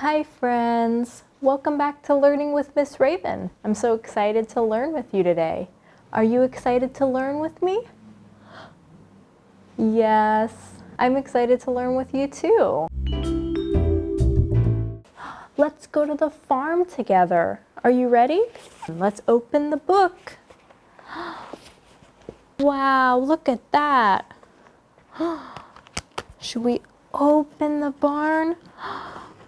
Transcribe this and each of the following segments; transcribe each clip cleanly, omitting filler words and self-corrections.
Hi friends! Welcome back to Learning with Miss Raven. I'm so excited to learn with you today. Are you excited to learn with me? Yes, I'm excited to learn with you too. Let's go to the farm together. Are you ready? Let's open the book. Wow, look at that. Should we open the barn?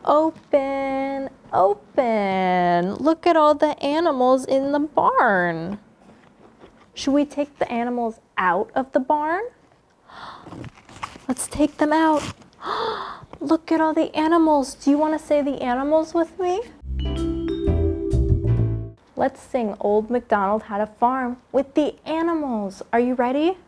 Open, open. Look at all the animals in the barn. Should we take the animals out of the barn? Let's take them out. Look at all the animals. Do you want to say the animals with me? Let's sing Old MacDonald Had a Farm with the animals. Are you ready?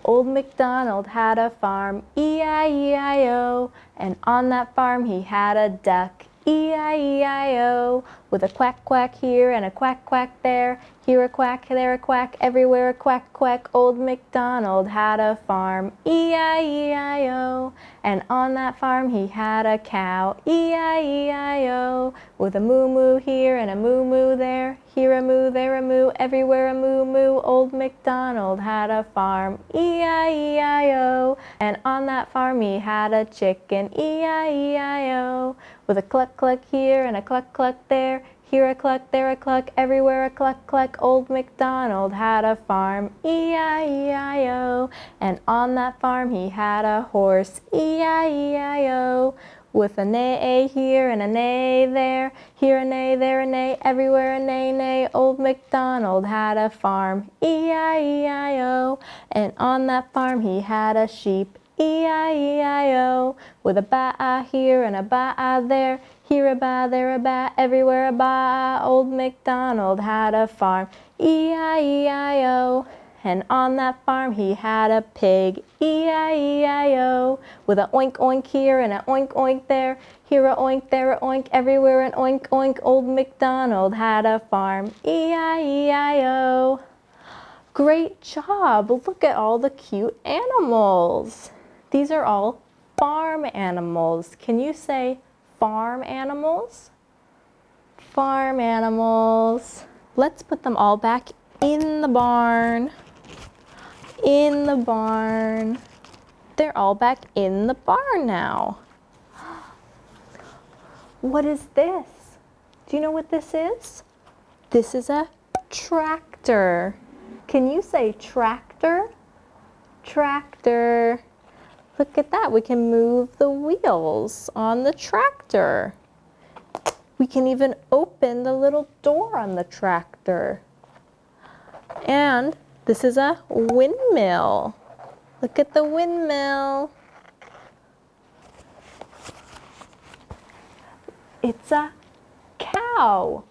Old MacDonald had a farm, E-I-E-I-O, and on that farm he had a duck, E-I-E-I-O, with a quack quack here and a quack quack there, here a quack, there a quack, everywhere a quack quack. Old MacDonald had a farm, E-I-E-I-O, and on that farm he had a cow, E-I-E-I-O, with a moo moo here and a moo moo there, here a moo, there a moo, everywhere a moo moo. Old MacDonald had a farm, E-I-E-I-O, and on that farm he had a chicken, E-I-E-I-O, with a cluck cluck here and a cluck cluck there, here a cluck, there a cluck, everywhere a cluck cluck. Old MacDonald had a farm, E-I-E-I-O, and on that farm he had a horse, E-I-E-I-O, with a neigh here and a neigh there, here a neigh, there a neigh, everywhere a neigh neigh. Old MacDonald had a farm, E-I-E-I-O, and on that farm he had a sheep, E-I-E-I-O, with a baa here and a baa there, here a baa, there a baa, everywhere a baa. Old MacDonald had a farm, E-I-E-I-O, and on that farm he had a pig, E-I-E-I-O, with a oink oink here and a oink oink there, here a oink, there a oink, everywhere an oink oink. Old MacDonald had a farm, E-I-E-I-O. Great job! Look at all the cute animals. These are all farm animals. Can you say farm animals? Farm animals. Let's put them all back in the barn. In the barn. They're all back in the barn now. What is this? Do you know what this is? This is a tractor. Can you say tractor? Tractor. Look at that. We can move the wheels on the tractor. We can even open the little door on the tractor. And this is a windmill. Look at the windmill. It's a cow.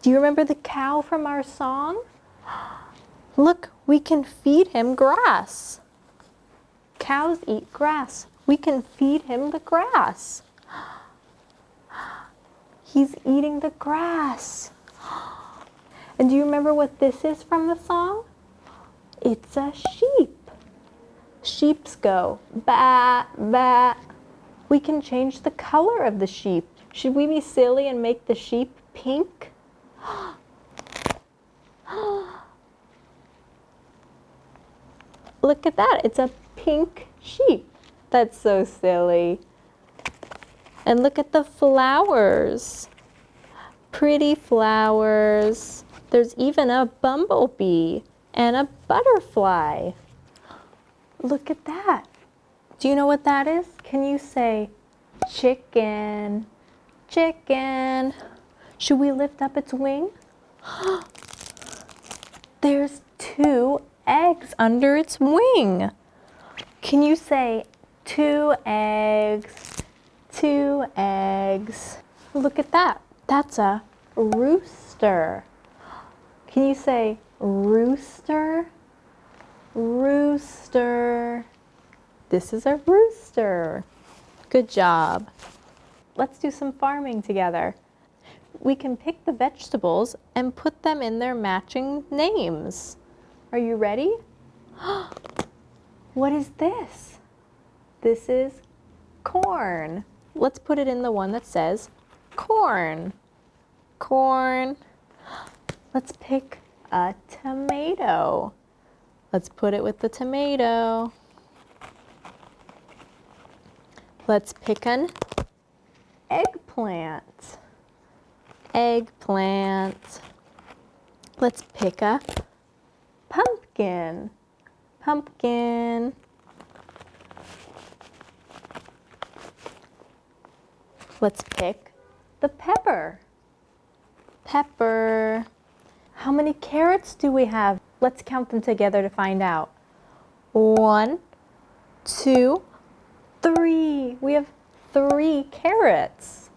Do you remember the cow from our song? Look, we can feed him grass. Cows eat grass. We can feed him the grass. He's eating the grass. And do you remember what this is from the song? It's a sheep. Sheeps go ba ba. We can change the color of the sheep. Should we be silly and make the sheep pink? Look at that. It's a pink sheep. That's so silly. And look at the flowers. Pretty flowers. There's even a bumblebee and a butterfly. Look at that. Do you know what that is? Can you say chicken? Chicken. Should we lift up its wing? There's 2 eggs under its wing. Can you say 2 eggs? 2 eggs. Look at that. That's a rooster. Can you say rooster? Rooster. This is a rooster. Good job. Let's do some farming together. We can pick the vegetables and put them in their matching names. Are you ready? What is this? This is corn. let's put it in the one that says corn. Corn. Let's pick a tomato. Let's put it with the tomato. Let's pick an eggplant. Eggplant. Let's pick a pumpkin. Pumpkin. Let's pick the pepper. Pepper. How many carrots do we have? Let's count them together to find out. 1, 2, 3. We have 3 carrots.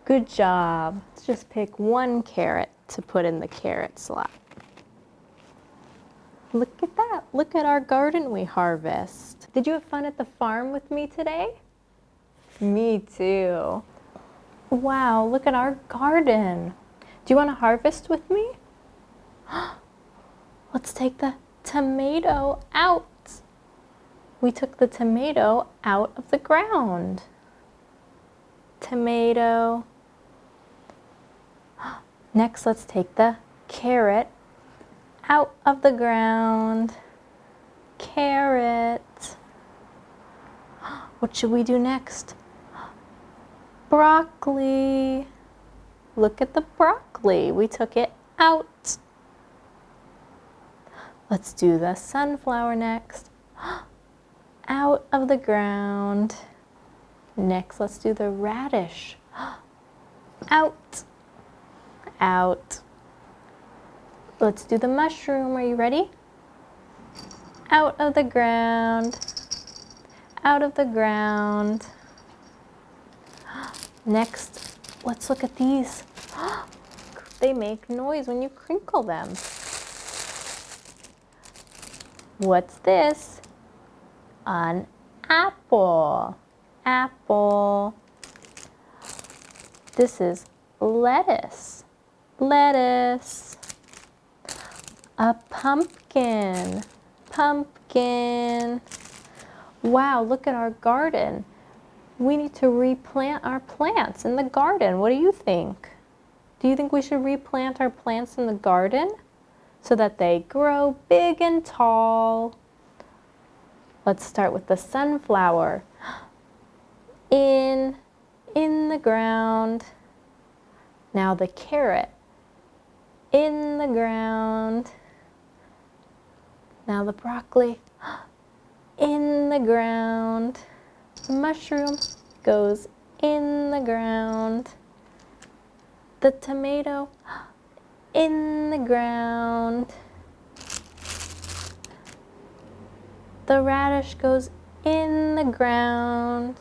Good job. Let's just pick 1 carrot to put in the carrot slot. Look at that. Look at our garden we harvest. Did you have fun at the farm with me today? Me too. Wow, look at our garden. Do you want to harvest with me? Let's take the tomato out. We took the tomato out of the ground. Tomato. Next, let's take the carrot out of the ground. Carrot. What should we do next? Broccoli. Look at the broccoli. We took it out. Let's do the sunflower next. Out of the ground. Next, let's do the radish. Out. Out. Let's do the mushroom. Are you ready? Out of the ground. Out of the ground. Next, let's look at these. They make noise when you crinkle them. What's this? An apple. Apple. This is lettuce. Lettuce. A pumpkin. Pumpkin. Wow, look at our garden. We need to replant our plants in the garden. What do you think? Do you think we should replant our plants in the garden so that they grow big and tall? Let's start with the sunflower. In the ground. Now the carrot. In the ground. Now the broccoli. In the ground. The mushroom goes in the ground. The tomato in the ground. The radish goes in the ground.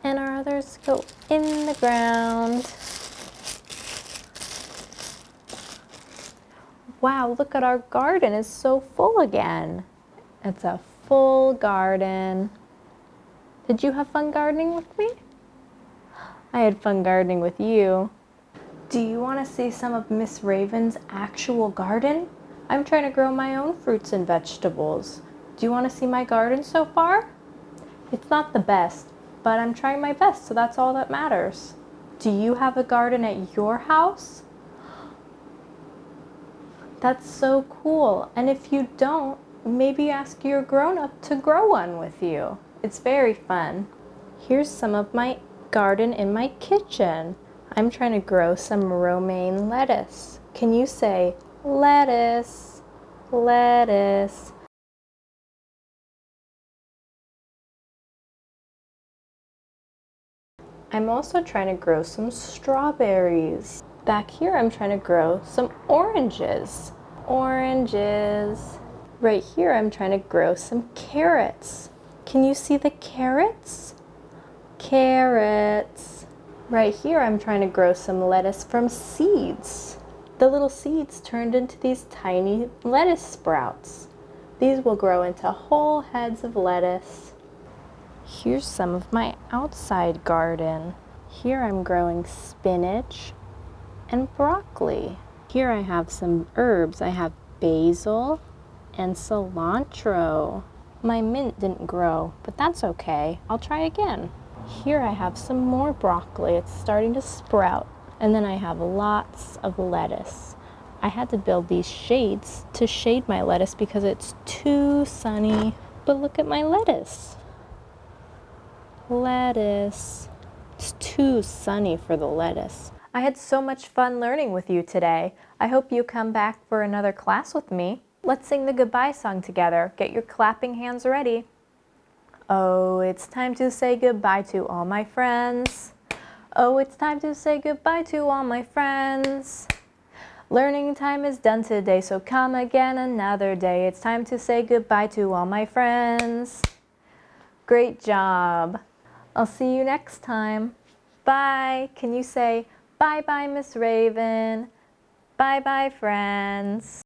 And our others go in the ground. Wow, look at our garden. It's so full again. It's a full garden. Did you have fun gardening with me? I had fun gardening with you. Do you want to see some of Miss Raven's actual garden? I'm trying to grow my own fruits and vegetables. Do you want to see my garden so far? It's not the best, but I'm trying my best, so that's all that matters. Do you have a garden at your house? That's so cool. And if you don't, maybe ask your grown-up to grow one with you. It's very fun. Here's some of my garden in my kitchen. I'm trying to grow some romaine lettuce. Can you say lettuce, lettuce? I'm also trying to grow some strawberries. Back here I'm trying to grow some oranges. Oranges. Right here I'm trying to grow some carrots. Can you see the carrots? Carrots. Right here I'm trying to grow some lettuce from seeds. The little seeds turned into these tiny lettuce sprouts. These will grow into whole heads of lettuce. Here's some of my outside garden. Here I'm growing spinach and broccoli. Here I have some herbs. I have basil and cilantro. My mint didn't grow, but that's okay. I'll try again. Here I have some more broccoli. It's starting to sprout. And then I have lots of lettuce. I had to build these shades to shade my lettuce because it's too sunny. But look at my lettuce. Lettuce. It's too sunny for the lettuce. I had so much fun learning with you today. I hope you come back for another class with me. Let's sing the goodbye song together. Get your clapping hands ready. Oh, it's time to say goodbye to all my friends. Oh, it's time to say goodbye to all my friends. Learning time is done today, so come again another day. It's time to say goodbye to all my friends. Great job. I'll see you next time. Bye. Can you say bye-bye, Miss Raven? Bye-bye, friends.